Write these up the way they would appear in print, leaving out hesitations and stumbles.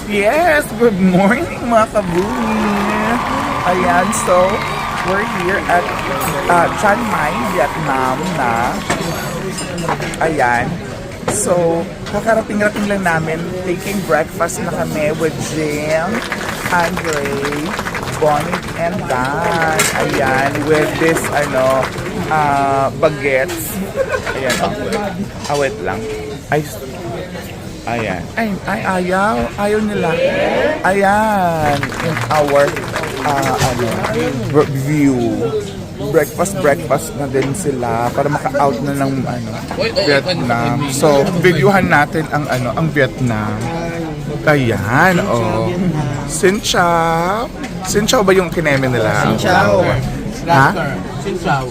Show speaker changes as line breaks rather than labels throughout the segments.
Yes, good morning mga kabumi. Ayan, so we're here at Chiang Mai, Vietnam na. Ayan. So, kakarating-rating lang namin. Taking breakfast na kami with Jim, Andre, Bonnie, and Dan. Ayan, with this, baguettes. Ayan, wait lang. Ayan. Ay, ayaw nila. Ayan, in our, view. Breakfast na din sila para maka-out na ng Vietnam. So, videohan natin ang Vietnam. Ayan, oh. Xin chào. Xin chào ba yung kineme nila?
Xin chào.
Ha?
Xin chào.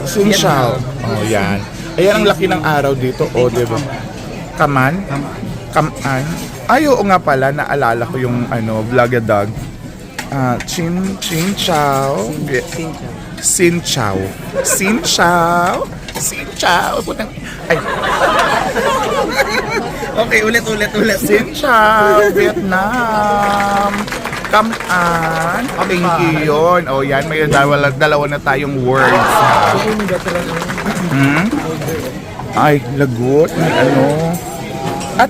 Xin chào. Oh, yan. Ayan ang laki ng araw dito, oh, diba? Kaman? Kaman? Ay, oo nga pala, naalala ko yung vlog-a-dog. Chin chow. Xin chow. Xin chow. Xin chow. Putang... Ay.
Okay, ulit.
Xin chow, Vietnam. Come on. Thank you yun. O yan, may dalawa na tayong words. Ay, lagot. May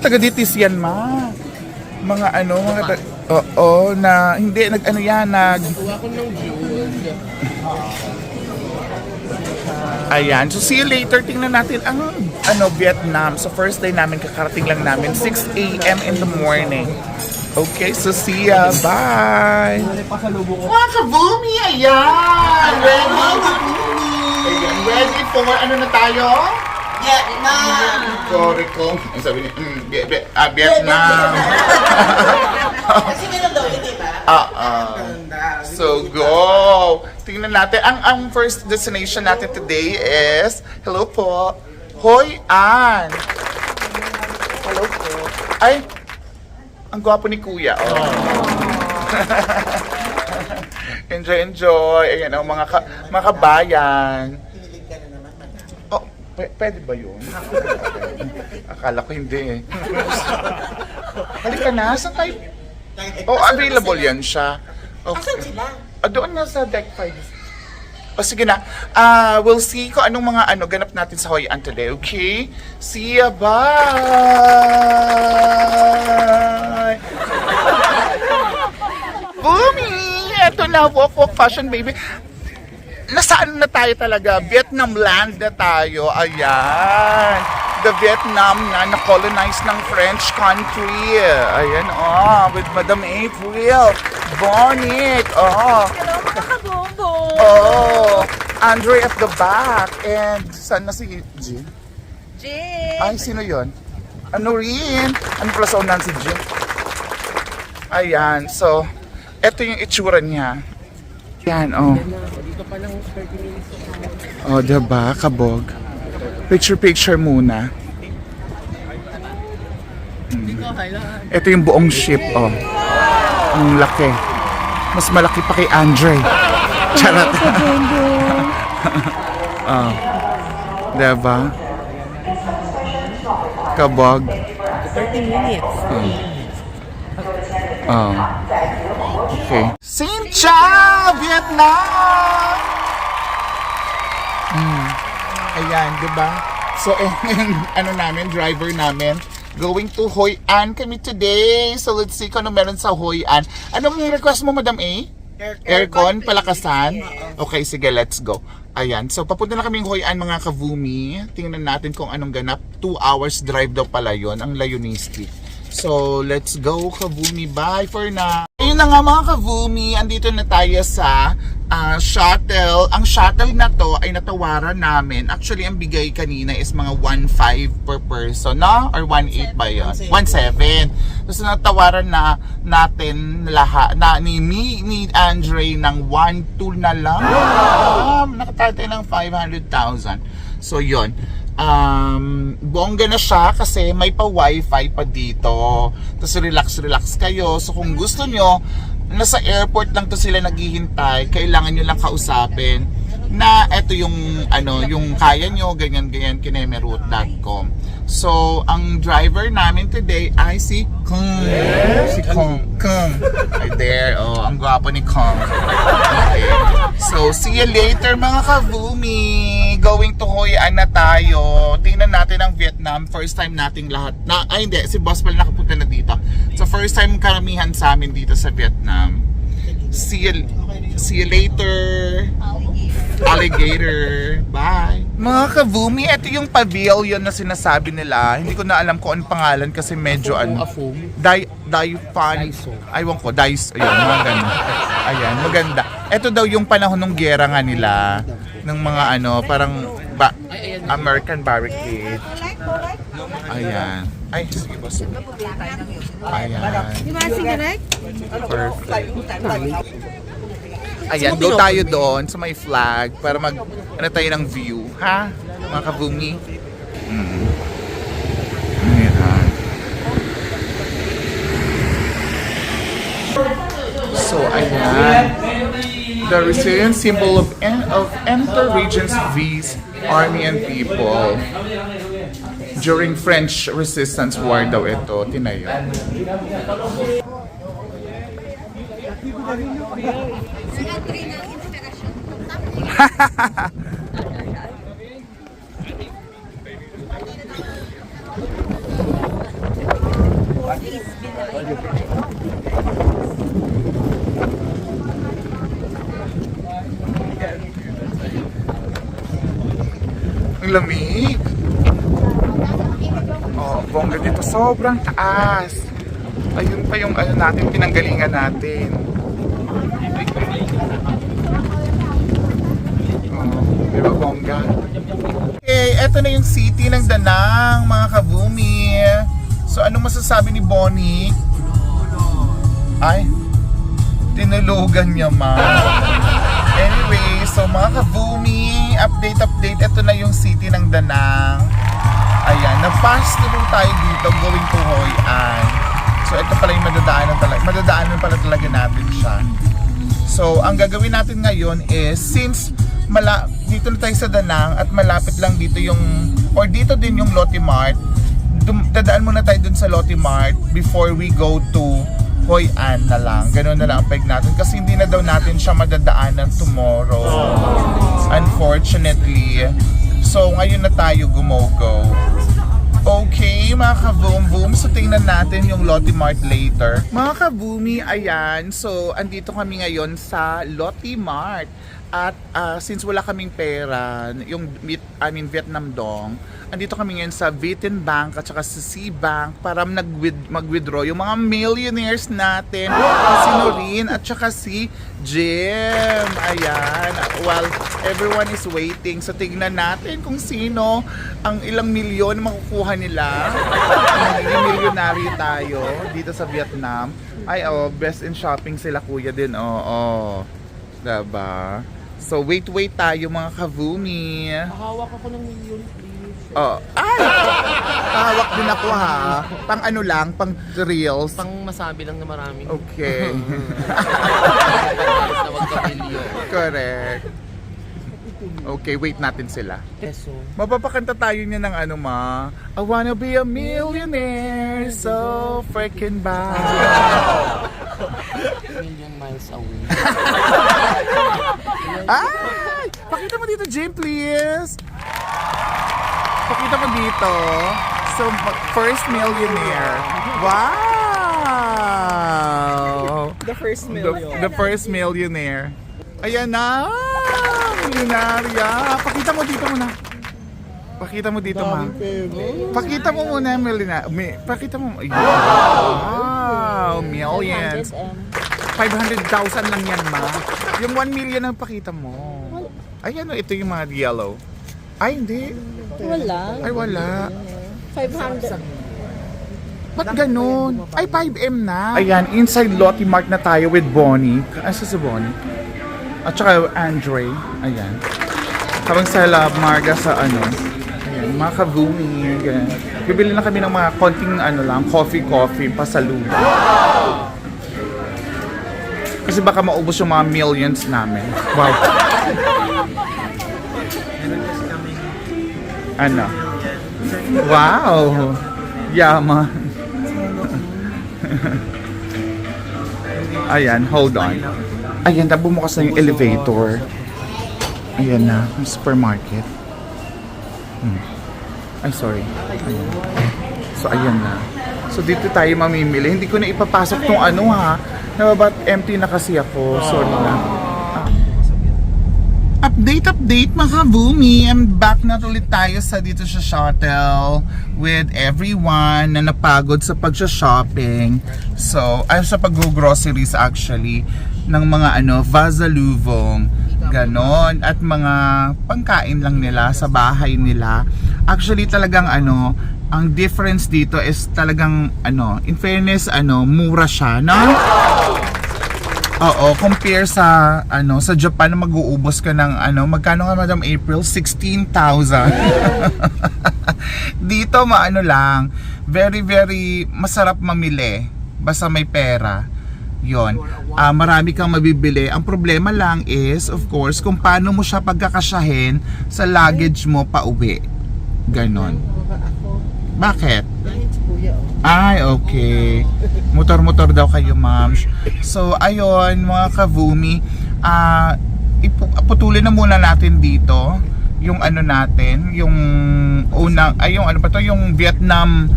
taga-ditis yan, ma. Mga oo, na, hindi, Ayan, so see you later. Tingnan natin ang, Vietnam. So first day namin, kakarating lang namin, 6 a.m. in the morning. Okay, so see ya. Bye! Mga kabumi, ayan! Ready for, na tayo?
Vietnam!
Sorry ko. Ang sabi niya, Vietnam.
Kasi meron daw yun, di ba?
So go! Tingnan natin. Ang first destination natin today is, hello po, Hoi An. Hello po. Ay, ang gwapo ni Kuya. Oh. Enjoy. Ayan, mga kabayan. Oh, pwede ba yun? Akala ko hindi eh. Halika na, saan tayo? Oh, available yan siya. Okay.
Asan sila?
Doon na sa deck 5. O sige na. We'll see kung anong mga ganap natin sa Hoi An today, okay? See ya, bye! Boomy! Eto na, walk fashion baby. Nasaan na tayo talaga? Vietnam land na tayo. Ayan. The Vietnam na colonized ng French country. Ayan, with Madam April. Bonnet.
Hello, mga kabombo!
Andre at the back. And saan na si Jin?
Jin!
Ay, sino yon? Ano rin? Ano pala sa unan si Jin? Ayan, so, eto yung itsura niya. Yan,
Dito pa lang 30 minutes.
Diba, kabog? Picture muna. Ito yung buong ship, Ang laki. Mas malaki pa kay Andre. Charot. Diba? Kabog.
30 minutes.
Okay. Xin chào, Vietnam! Ayan, diba? So, driver namin, going to Hoi An kami today. So, let's see kung ano meron sa Hoi An. Anong request mo, Madam A? Aircon, palakasan? Okay, sige, let's go. Ayan, so papunta na kaming Hoi An, mga kavumi. Tingnan natin kung anong ganap. 2 hours drive daw pala yon, ang Layunisti. So, let's go, kavumi. Bye for now. Ayun na nga, mga kavumi. Andito na tayo sa shuttle. Ang shuttle na to ay natawaran namin. Actually, ang bigay kanina is mga 1.5 per person, no? Or 1.8 ba yun? 1.7. Tapos natawaran na natin lahat, ni Andre ng 1.2 na lang. Nakatay ng 500,000. So, yun. Bongga na siya kasi may pa wifi pa dito. Tapos relax kayo. So kung gusto nyo, nasa airport lang to sila naghihintay, kailangan nyo lang kausapin na eto yung ano, yung kaya nyo, ganyan-ganyan, kinemeroot.com. So, ang driver namin today ay si Kung. Si Kung. Kung. Right there. Oh, ang gwapo ni Kung. Okay. So, see you later mga kavumi. Going to Hoi An na tayo. Tingnan natin ang Vietnam. First time nating lahat. Ay hindi, si Boss pala nakapunta na dito. So, first time karamihan sa amin dito sa Vietnam. See you later. Alligator. Bye. Mga kavumi, ito yung pavilion na sinasabi nila. Hindi ko na alam kung anong pangalan kasi medyo ano.
Daiso.
Aywan ko, Daiso. Ayun, mga ganun. Ayan, maganda. Ito daw yung panahon ng gera nga nila. Ng mga ano, parang American barricade. Ayan. Ay, sige boss. Ayan. Perfect. Ayan, go tayo doon sa may flag para mag ano tayo ng view, ha? Mga kabumi. Ayan. So, ayan. The resilient symbol of inter-regions V's army and people. During French Resistance War daw ito, tinayo. Ang lamig. Oh, bongga dito. Sobrang taas. Ayun pa yung ano natin, pinanggalingan natin. Oh, di ba bongga? Okay, eto na yung city ng Danang, mga kabumi. So, anong masasabi ni Bonnie? Ay, tinulugan niya, ma. Anyway, so mga kabumi, update. Ito na yung city ng Danang. Ayan, nag-pass through tayo dito going to Hoi An. So ito pala yung madadaanan pala talaga natin siya. So ang gagawin natin ngayon is, since dito na tayo sa Danang at malapit lang dito yung, or dito din yung Lotte Mart, dadaan muna tayo dun sa Lotte Mart before we go to Hoi An na lang. Ganun na lang ang peg natin kasi hindi na daw natin siya madadaanan tomorrow. Unfortunately. So ngayon na tayo gumogo. Okay, mga ka-boom-boom. So, tingnan natin yung Lotte Mart later. Mga ka-boomy, ayan. So, andito kami ngayon sa Lotte Mart. At since wala kaming pera, yung Vietnam Dong, andito kami ngayon sa VietinBank at saka sa C-Bank para mag-withdraw yung mga millionaires natin. Si Noreen at saka si Jim. Ayan. While everyone is waiting. So, tignan natin kung sino ang ilang milyon makukuha nila. Magiging milyonaryo tayo dito sa Vietnam. Ay, best in shopping sila kuya din. Diba? So, wait tayo mga kavumi.
Hawak ako ng million, please.
Hawak din ako ha. Pang ano lang, pang reels.
Pang masabi lang na marami.
Okay.
Na wag ka million.
Correct. Okay, wait natin sila.
Peso.
Mapapakanta tayo niya ng ano ma. I wanna be a millionaire so freaking bad.
Million miles away.
Ay! Pakita mo dito, Jim, please. Pakita mo dito. So, first millionaire. Wow!
The first million.
The first millionaire. Ayan na! Milyonarya. Pakita mo dito muna. Pakita mo dito, ma. Pakita mo muna, pakita mo. Wow! Millions. 500,000 lang yan, ma. Yung 1 million ang pakita mo. Ay, ano, ito yung mga yellow. Ay, hindi.
Wala.
Ay, wala.
500.
Ba't ganun? Ay, 5M na. Ayan, inside Lotte Mart na tayo with Bonnie. Asa si Bonnie? At saka Andre. Ayan. Habang sa Marga sa ano. Ayan, mga kabumi. Ayan. Bibili na kami ng mga konting ano lang, coffee, pasalubong. Kasi baka maubos yung mga millions namin. Wow. Ano? Wow! Yaman. Ayan, hold on. Ayan, bumukas na yung elevator. Ayan na, yung supermarket. Ay, sorry. Ayan. So, ayan na. So, dito tayo mamimili. Hindi ko na ipapasok tong ano ha. Nababat empty na kasi ako. Sorry na. Update mga Boomy. I'm back na ulit tayo sa dito sa shuttle with everyone na napagod sa pagsha-shopping. So, ay sa pag-groceries actually ng mga vasalubong, ganon, at mga pangkain lang nila sa bahay nila. Actually talagang ang difference dito is talagang in fairness mura siya, no? Oo, compare sa sa Japan na mag-uubos ka ng magkano nga Madam April? 16,000. Dito lang, very very masarap mamili basta may pera. Yon. Marami kang mabibili. Ang problema lang is of course kung paano mo siya pagkakasyahin sa luggage mo pa uwi. Ganon. Bakit? Ay, okay. Motor-motor daw kayo, ma'am. So, ayun, mga kavumi, iputulin na muna natin dito yung natin, yung unang, yung Vietnam,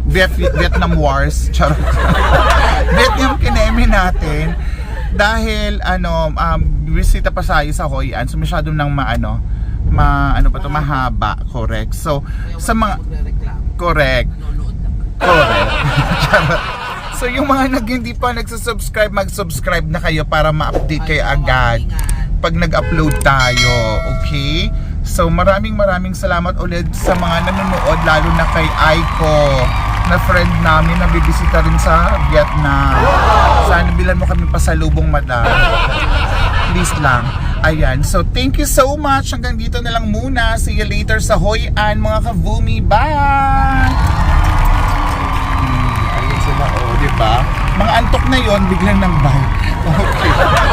Vietnam Wars, charot. Vietnam kineme natin dahil bisita pa tayo sa Hoi An, so masyado nang mahaba, correct. So sa mga correct. So yung mga hindi pa nagsasubscribe, mag-subscribe na kayo para ma-update kayo agad pag nag-upload tayo, okay? So maraming salamat ulit sa mga nanonood, lalo na kay Aiko na friend namin na bibisita rin sa Vietnam. Sana bilan mo kami pasalubong, madam. Please lang. Ayan, so thank you so much. Hanggang dito na lang muna. See you later sa Hoi An, mga kavumi. Bye! Ayun sila, diba? Mga antok na yon, biglang nang bye. Okay.